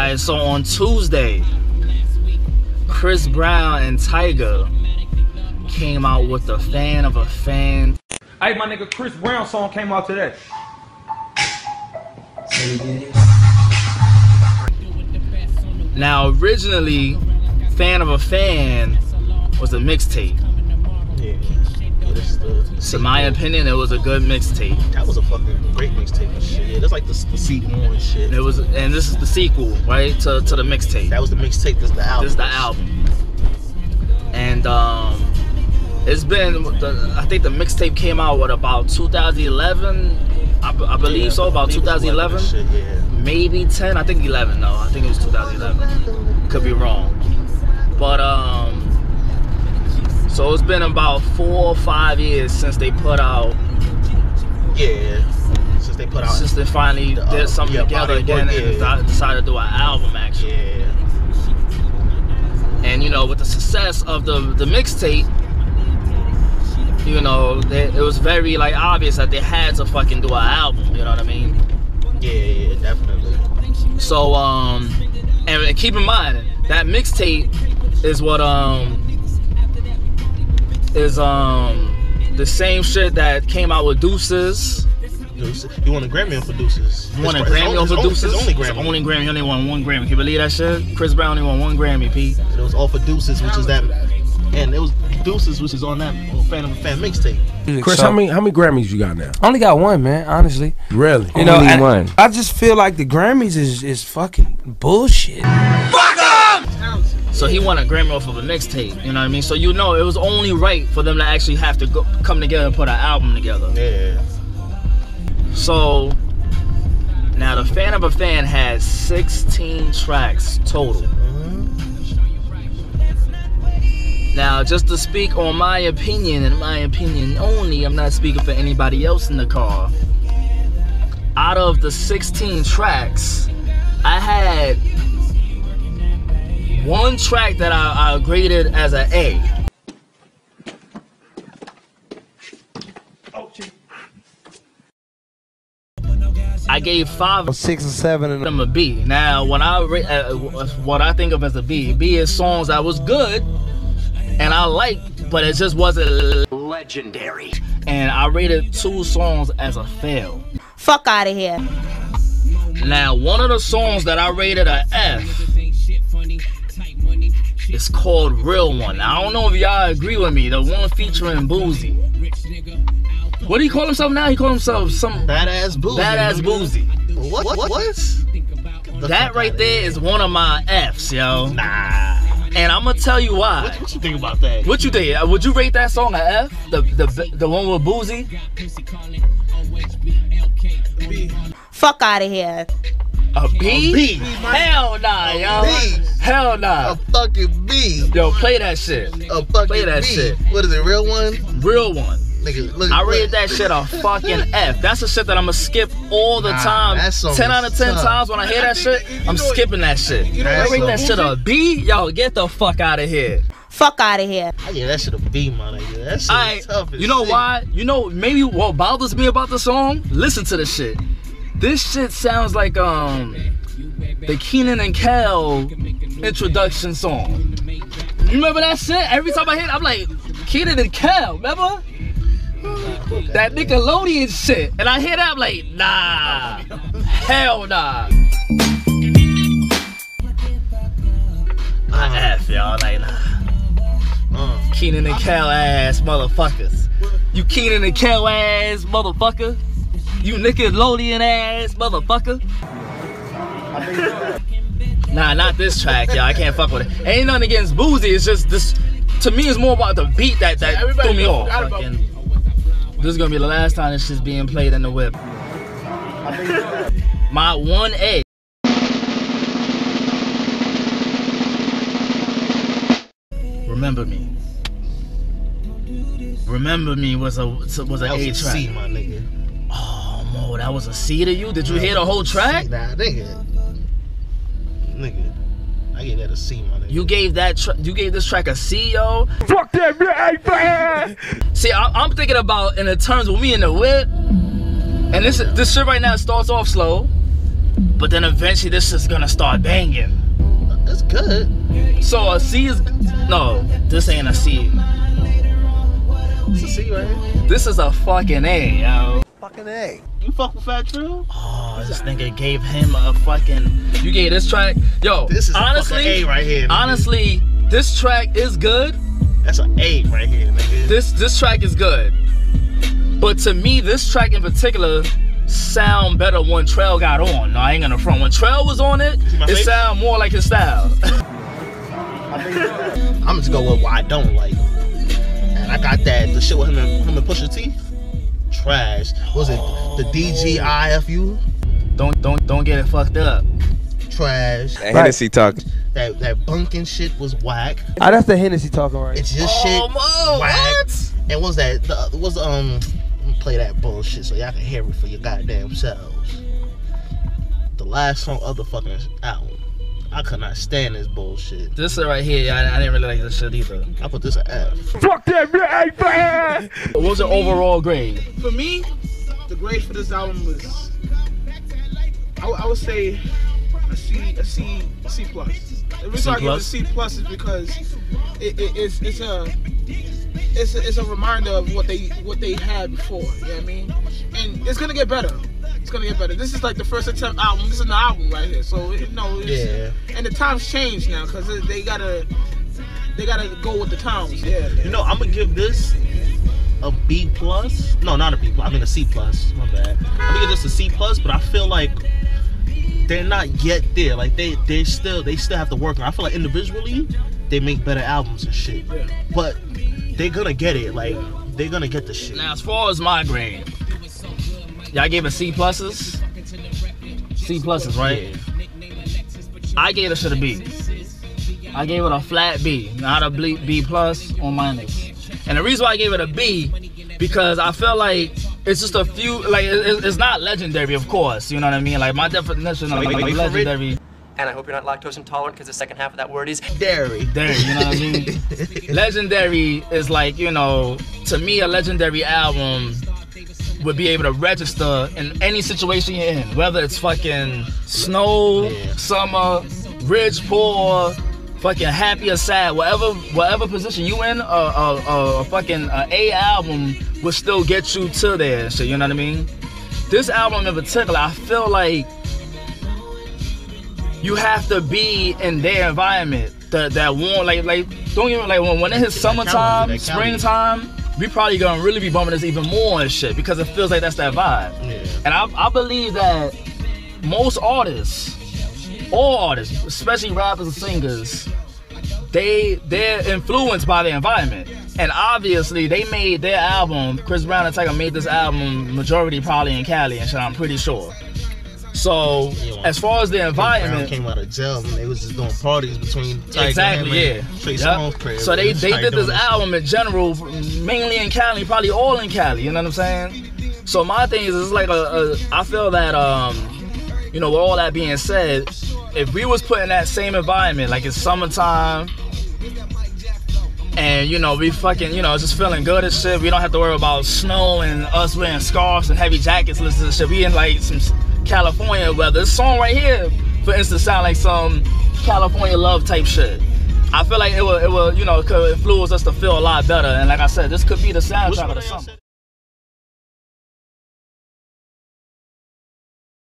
Alright, so on Tuesday, Chris Brown and Tyga came out with the Fan of a Fan. Hey, my nigga, Chris Brown song came out today. Now, originally, Fan of a Fan was a mixtape. Yeah. This is the In my opinion, it was a good mixtape. That was a fucking great mixtape and shit. Yeah, that's like the sequel and shit. It was, and this is the sequel, right, to the mixtape. That was the mixtape. This is the album. This is the album. And it's been, I think the mixtape came out, what, about 2011? I believe so, about 2011. Shit, yeah. Maybe 10. I think 11 though. I think it was 2011. Could be wrong. But so it's been about 4 or 5 years since they put out. Yeah. Since they put out. Since they finally did something together again and decided to do an album actually. Yeah. And you know, with the success of the mixtape, you know, it was very like obvious that they had to fucking do an album. You know what I mean? Yeah, definitely. So and keep in mind that mixtape is what is the same shit that came out with Deuces. You won a Grammy for Deuces. You won a Grammy for Deuces? His only Grammy. Only Grammy. He only won 1 Grammy. Can you believe that shit? Chris Brown only won 1 Grammy, P. It was all for Deuces, which is that, and it was Deuces, which is on that Fan of a Fan mixtape. Chris, how many Grammys you got now? I only got 1, man. Honestly. Really? You know, one. I just feel like the Grammys is fucking bullshit. Fuck them! So he won a Grammy off of a mixtape. You know what I mean? So you know it was only right for them to actually have to come together and put an album together. Yeah. So now the Fan of a Fan has 16 tracks total. Now, just to speak on my opinion, and my opinion only, I'm not speaking for anybody else in the car. Out of the 16 tracks, I had 1 track that I graded as an A. I gave 5, 6 or 7 of them a B. Now, when I what I think of as a B, B is songs that was good and I liked, but it just wasn't legendary. And I rated 2 songs as a fail. Fuck out of here. Now, one of the songs that I rated a F is called Real One. I don't know if y'all agree with me. The one featuring Boozy. What do he call himself now? He called himself some Badass Boozy. Badass Boozy. What? That right there is one of my F's, yo. Nah. And I'm gonna tell you why. What you think about that? What you think? Would you rate that song an F? The one with Boozy? Fuck out of here. A B? A B. Hell nah, yo. B. Hell nah. A fucking B. Yo, play that shit. A fucking Play that B. shit. What is it? Real One? Real One. Nigga, look, I rated that shit a fucking F. That's the shit that I'm gonna skip all the time. 10 out of 10 times when I hear that shit, I'm skipping that shit. I rate that shit a B. Yo, get the fuck out of here. Fuck out of here. I give that shit a B, my nigga. That shit is tough as You know shit. why? You know maybe what bothers me about the song? Listen to the shit. This shit sounds like the Kenan and Kel introduction song. You remember that shit? Every time I hear it, I'm like, Kenan and Kel, remember? That Nickelodeon shit. And I hear that, I'm like, nah. Hell nah. I F, y'all, like, nah. Kenan and Kel ass motherfuckers. You Kenan and Kel ass motherfucker. You Nickelodeon ass motherfucker. Nah, not this track, y'all. I can't fuck with it. Ain't nothing against Boozy. It's just this. To me, it's more about the beat that threw me off. This is gonna be the last time this shit's being played in the whip. My 1A. Remember Me. Remember Me was an A track. C, my nigga. Oh, Mo, that was a C to you? Did you hear the whole track? Nah, nigga. I gave that a C, my nigga. You gave this track a C, yo? Fuck that, man! See, I'm thinking about in the terms with me in the whip, and this shit right now starts off slow, but then eventually this is gonna start banging. It's good. So a C is no. This ain't a C. It's a C right here. This is a fucking A, yo. Fucking A. You fuck with Fat True? Oh, this nigga gave him a fucking. You gave this track, yo. This is honestly, a fucking A right here. Nigga. Honestly, this track is good. That's an A right here, nigga. This track is good, but to me, this track in particular sound better when Trell got on. No, I ain't gonna front. When Trell was on it, it sound more like his style. I'm just go with what I don't like. And I got the shit with him and Pusha T. Trash. What was it the DGIFU? Don't get it fucked up. Trash. That Hennessy talking. That bunking shit was whack. Oh, that's the Hennessy talking, right? It's just shit whack. What? And what's that? Let me play that bullshit so y'all can hear it for your goddamn selves. The last song of the fucking album. I could not stand this bullshit. This right here, I didn't really like this shit either. I put this at F. Fuck that black man. What was your overall grade? For me, the grade for this album was, I would say a C plus. The reason I give it a C plus is because it's a reminder of what they had before. You know what I mean? And it's gonna get better. It's gonna get better. This is like the first attempt album. This is an album right here. So and the times change now because they gotta go with the times. Yeah. You know, I'm gonna give this a B plus. No, not a B plus. I mean a C plus. My bad. I'm gonna give this a C plus, but I feel like they're not yet there. Like they still have to work on. I feel like individually they make better albums and shit. Yeah. But they're gonna get it. Like they're gonna get the shit. Now, as far as my grade, y'all gave it C pluses? C pluses, right? Yeah. I gave it shit a B. I gave it a flat B, not a B plus or minus. And the reason why I gave it a B, because I feel like it's just a few, like it's not legendary, of course. You know what I mean? Like my definition of like legendary. And I hope you're not lactose intolerant because the second half of that word is dairy. You know what I mean? Legendary is like, you know, to me a legendary album would be able to register in any situation you're in, whether it's fucking snow, summer, rich, poor, fucking happy or sad, whatever position you in, a fucking A album would still get you to there. So you know what I mean? This album in particular, I feel like you have to be in their environment that warm, like don't get me like when it hits summertime, springtime, we probably gonna really be bumping this even more and shit because it feels like that's that vibe. Yeah. And I believe that most artists, all artists, especially rappers and singers, they're influenced by their environment. And obviously they made their album, Chris Brown and Tiger made this album majority probably in Cali and shit, I'm pretty sure. So as far as the environment, came out of jail and they was just doing parties between Tiger exactly, and Trey Songz crib. So they did this album in general, mainly in Cali, probably all in Cali. You know what I'm saying? So my thing is, it's like I feel that you know, with all that being said, if we was put in that same environment, like it's summertime, and you know we fucking, you know, just feeling good and shit, we don't have to worry about snow and us wearing scarves and heavy jackets, listening to shit. We in like some California weather. This song right here, for instance, sound like some California love type shit. I feel like it will, you know, it could influence us to feel a lot better. And like I said, this could be the soundtrack of the summer.